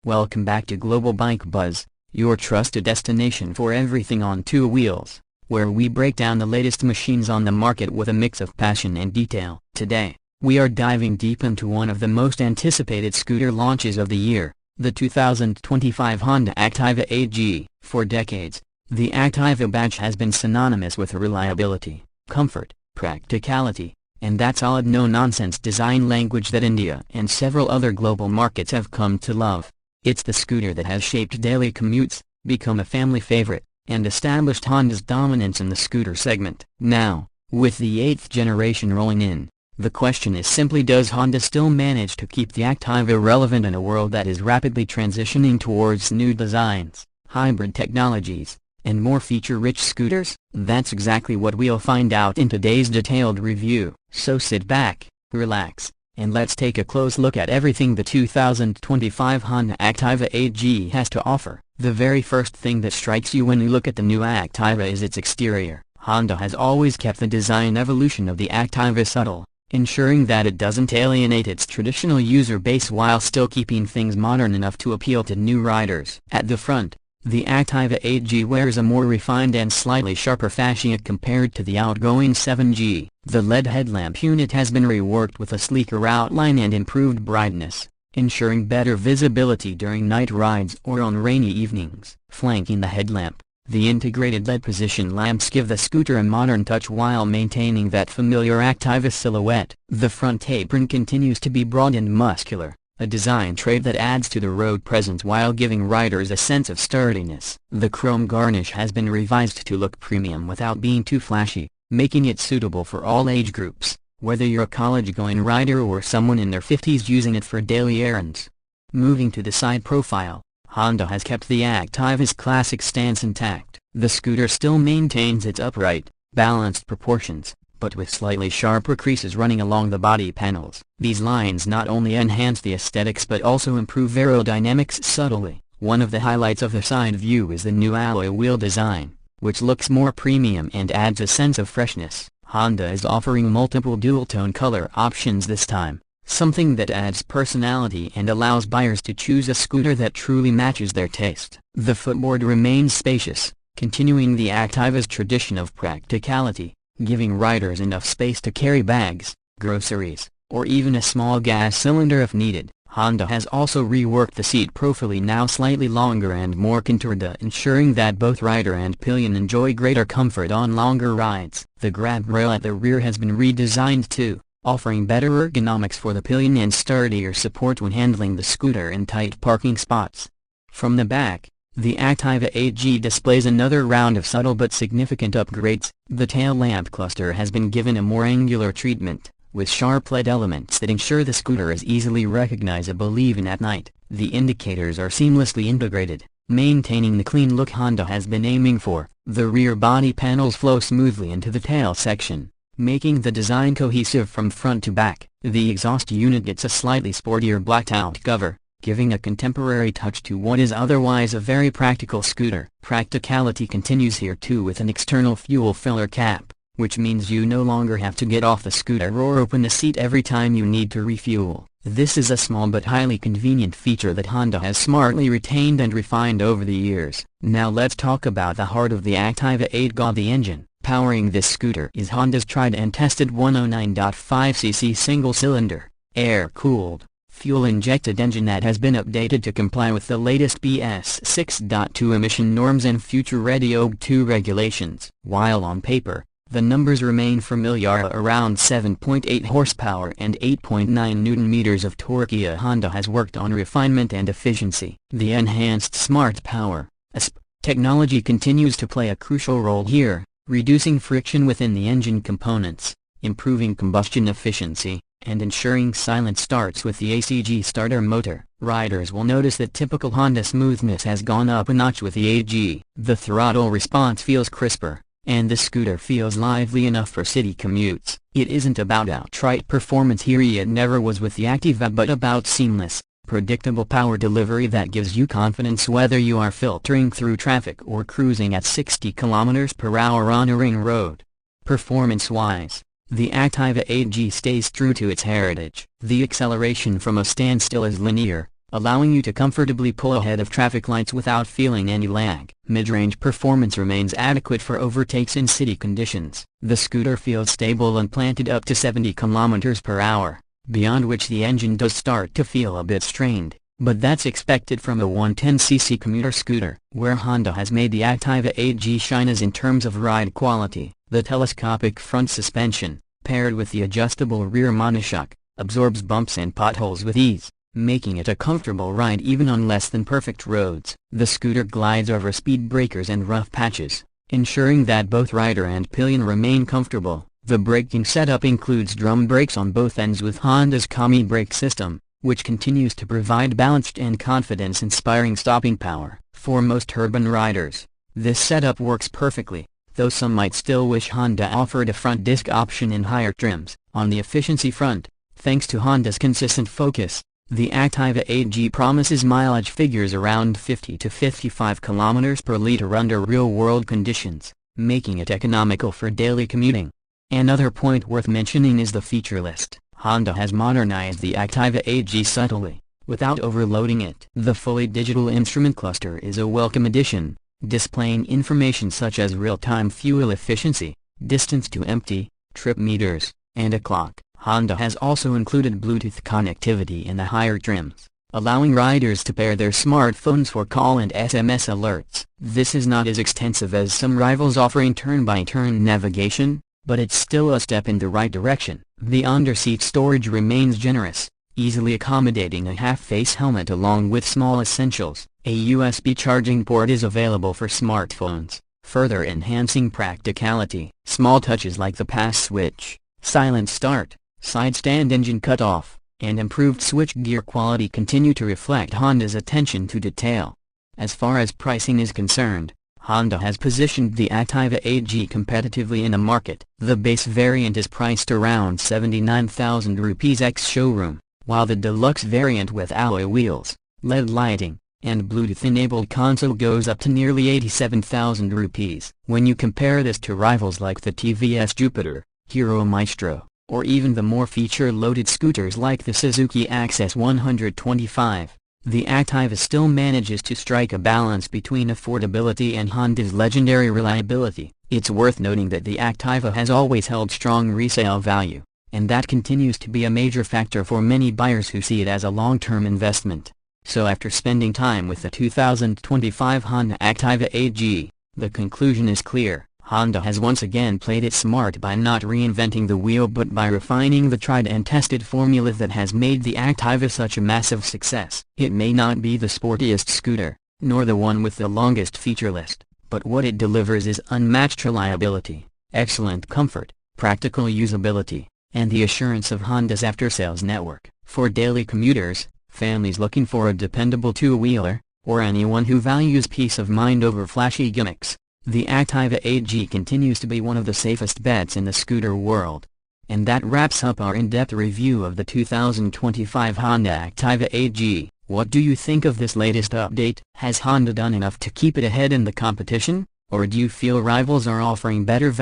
Welcome back to Global Bike Buzz, your trusted destination for everything on two wheels, where we break down the latest machines on the market with a mix of passion and detail. Today, we are diving deep into one of the most anticipated scooter launches of the year, the 2025 Honda Activa AG. For decades, the Activa badge has been synonymous with reliability, comfort, practicality, and that solid no-nonsense design language that India and several other global markets have come to love. It's the scooter that has shaped daily commutes, become a family favorite, and established Honda's dominance in the scooter segment. Now, with the 8th generation rolling in, the question is simply, does Honda still manage to keep the Activa relevant in a world that is rapidly transitioning towards new designs, hybrid technologies, and more feature-rich scooters? That's exactly what we'll find out in today's detailed review. So sit back, relax, and let's take a close look at everything the 2025 Honda Activa AG has to offer. The very first thing that strikes you when you look at the new Activa is its exterior. Honda has always kept the design evolution of the Activa subtle, ensuring that it doesn't alienate its traditional user base while still keeping things modern enough to appeal to new riders. At the front, the Activa AG wears a more refined and slightly sharper fascia compared to the outgoing 7G. The LED headlamp unit has been reworked with a sleeker outline and improved brightness, ensuring better visibility during night rides or on rainy evenings. Flanking the headlamp, the integrated LED position lamps give the scooter a modern touch while maintaining that familiar Activa silhouette. The front apron continues to be broad and muscular, a design trait that adds to the road presence while giving riders a sense of sturdiness. The chrome garnish has been revised to look premium without being too flashy, making it suitable for all age groups, whether you're a college-going rider or someone in their 50s using it for daily errands. Moving to the side profile, Honda has kept the Activa's classic stance intact. The scooter still maintains its upright, balanced proportions, but with slightly sharper creases running along the body panels. These lines not only enhance the aesthetics but also improve aerodynamics subtly. One of the highlights of the side view is the new alloy wheel design, which looks more premium and adds a sense of freshness. Honda is offering multiple dual-tone color options this time, something that adds personality and allows buyers to choose a scooter that truly matches their taste. The footboard remains spacious, continuing the Activa's tradition of practicality, giving riders enough space to carry bags, groceries, or even a small gas cylinder if needed. Honda has also reworked the seat profile, now slightly longer and more contoured, ensuring that both rider and pillion enjoy greater comfort on longer rides. The grab rail at the rear has been redesigned too, offering better ergonomics for the pillion and sturdier support when handling the scooter in tight parking spots. From the back, the Activa AG displays another round of subtle but significant upgrades. The tail lamp cluster has been given a more angular treatment, with sharp LED elements that ensure the scooter is easily recognizable even at night. The indicators are seamlessly integrated, maintaining the clean look Honda has been aiming for. The rear body panels flow smoothly into the tail section, making the design cohesive from front to back. The exhaust unit gets a slightly sportier blacked-out cover, giving a contemporary touch to what is otherwise a very practical scooter. Practicality continues here too with an external fuel filler cap, which means you no longer have to get off the scooter or open the seat every time you need to refuel. This is a small but highly convenient feature that Honda has smartly retained and refined over the years. Now let's talk about the heart of the Activa AG, the engine. Powering this scooter is Honda's tried and tested 109.5cc single-cylinder, air-cooled, fuel-injected engine that has been updated to comply with the latest BS 6.2 emission norms and future-ready OBD2 regulations. While on paper, the numbers remain familiar, around 7.8 horsepower and 8.9 Nm of torque. Honda has worked on refinement and efficiency. The enhanced smart power (ESP) technology continues to play a crucial role here, reducing friction within the engine components, improving combustion efficiency, and ensuring silent starts with the ACG starter motor. Riders will notice that typical Honda smoothness has gone up a notch with the AG. The throttle response feels crisper, and the scooter feels lively enough for city commutes. It isn't about outright performance here, it never was with the Activa, but about seamless, predictable power delivery that gives you confidence whether you are filtering through traffic or cruising at 60 km/h on a ring road. Performance-wise, the Activa AG stays true to its heritage. The acceleration from a standstill is linear, allowing you to comfortably pull ahead of traffic lights without feeling any lag. Mid-range performance remains adequate for overtakes in city conditions. The scooter feels stable and planted up to 70 km per hour, beyond which the engine does start to feel a bit strained. But that's expected from a 110cc commuter scooter. Where Honda has made the Activa 8G shine is in terms of ride quality. The telescopic front suspension, paired with the adjustable rear monoshock, absorbs bumps and potholes with ease, making it a comfortable ride even on less than perfect roads. The scooter glides over speed breakers and rough patches, ensuring that both rider and pillion remain comfortable. The braking setup includes drum brakes on both ends with Honda's Kami brake system, which continues to provide balanced and confidence-inspiring stopping power. For most urban riders, this setup works perfectly, though some might still wish Honda offered a front disc option in higher trims. On the efficiency front, thanks to Honda's consistent focus, the Activa 8G promises mileage figures around 50 to 55 km per liter under real-world conditions, making it economical for daily commuting. Another point worth mentioning is the feature list. Honda has modernized the Activa 8G subtly, without overloading it. The fully digital instrument cluster is a welcome addition, displaying information such as real-time fuel efficiency, distance to empty, trip meters, and a clock. Honda has also included Bluetooth connectivity in the higher trims, allowing riders to pair their smartphones for call and SMS alerts. This is not as extensive as some rivals offering turn-by-turn navigation, but it's still a step in the right direction. The under-seat storage remains generous, easily accommodating a half-face helmet along with small essentials. A USB charging port is available for smartphones, further enhancing practicality. Small touches like the pass switch, silent start, side stand engine cutoff, and improved switchgear quality continue to reflect Honda's attention to detail. As far as pricing is concerned, Honda has positioned the Activa 8G competitively in the market. The base variant is priced around 79,000 rupees ex-showroom, while the deluxe variant with alloy wheels, LED lighting, and Bluetooth-enabled console goes up to nearly 87,000 rupees. When you compare this to rivals like the TVS Jupiter, Hero Maestro, or even the more feature-loaded scooters like the Suzuki Access 125, the Activa still manages to strike a balance between affordability and Honda's legendary reliability. It's worth noting that the Activa has always held strong resale value, and that continues to be a major factor for many buyers who see it as a long-term investment. So after spending time with the 2025 Honda Activa 8G, the conclusion is clear. Honda has once again played it smart by not reinventing the wheel but by refining the tried and tested formula that has made the Activa such a massive success. It may not be the sportiest scooter, nor the one with the longest feature list, but what it delivers is unmatched reliability, excellent comfort, practical usability, and the assurance of Honda's after-sales network. For daily commuters, families looking for a dependable two-wheeler, or anyone who values peace of mind over flashy gimmicks, the Activa 8G continues to be one of the safest bets in the scooter world. And that wraps up our in-depth review of the 2025 Honda Activa 8G. What do you think of this latest update? Has Honda done enough to keep it ahead in the competition, or do you feel rivals are offering better value?